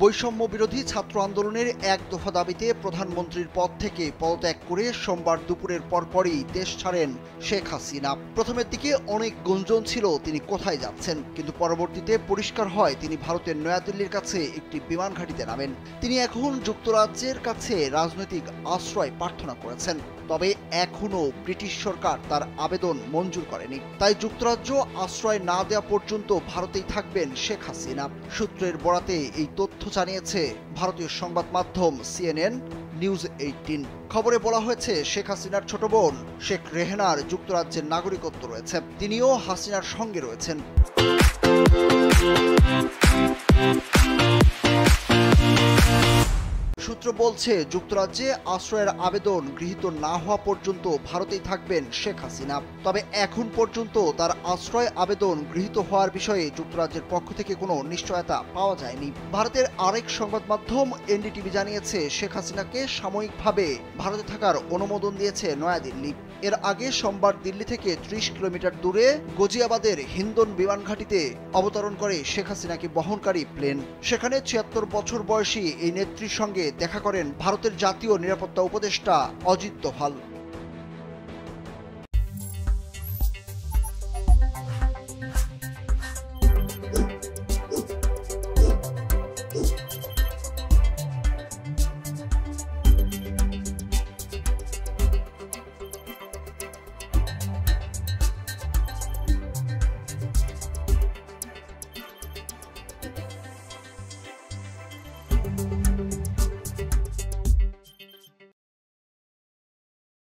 বৈষম্য বিরোধী ছাত্র আন্দোলনের এক দফা দাবিতে প্রধানমন্ত্রীর পদ থেকে পদত্যাগ করে সোমবার দুপুরের পরপরই দেশ ছাড়েন শেখ হাসিনা। প্রথমের দিকে অনেক গুঞ্জন ছিল তিনি কোথায় যাচ্ছেন, কিন্তু পরবর্তীতে পরিষ্কার হয় তিনি ভারতের নয়াদিল্লির কাছে একটি বিমান ঘাঁটিতে নামেন। তিনি এখন যুক্তরাজ্যের কাছে রাজনৈতিক আশ্রয় প্রার্থনা করেছেন, তবে এখনও ব্রিটিশ সরকার তার আবেদন মঞ্জুর করেনি। তাই যুক্তরাজ্য আশ্রয় না দেওয়া পর্যন্ত ভারতেই থাকবেন শেখ হাসিনা। সূত্রের বরাতে এই তথ্য জানিয়েছে ভারতীয় সংবাদ মাধ্যম CNN নিউজ 18। খবরে বলা হয়েছে শেখ হাসিনার ছোট বোন শেখ রেহেনার যুক্তরাজ্যের নাগরিকত্ব রয়েছে, তিনিও হাসিনার সঙ্গে রয়েছেন। সূত্র বলছে যুক্তরাজ্যে আশ্রয়ের আবেদন গৃহীত না হওয়া পর্যন্ত ভারতেই থাকবেন শেখ হাসিনা। তবে এখন পর্যন্ত তার আশ্রয় আবেদন গৃহীত হওয়ার বিষয়ে যুক্তরাজ্যের পক্ষ থেকে কোনো নিশ্চয়তা পাওয়া যায়নি। ভারতের আরেক সংবাদ মাধ্যম NDTV জানিয়েছে শেখ হাসিনাকে সাময়িকভাবে ভারতে থাকার অনুমোদন দিয়েছে নয়াদিল্লি। এর আগে সোমবার দিল্লি থেকে 30 কিলোমিটার দূরে গজিয়াবাদের হিন্দন বিমান ঘাঁটিতে অবতরণ করে শেখ হাসিনাকে বহনকারী প্লেন। সেখানে 76 বছর বয়সী এই নেত্রীর সঙ্গে দেখা করেন ভারতের জাতীয় নিরাপত্তা উপদেষ্টা অজিত দোভাল।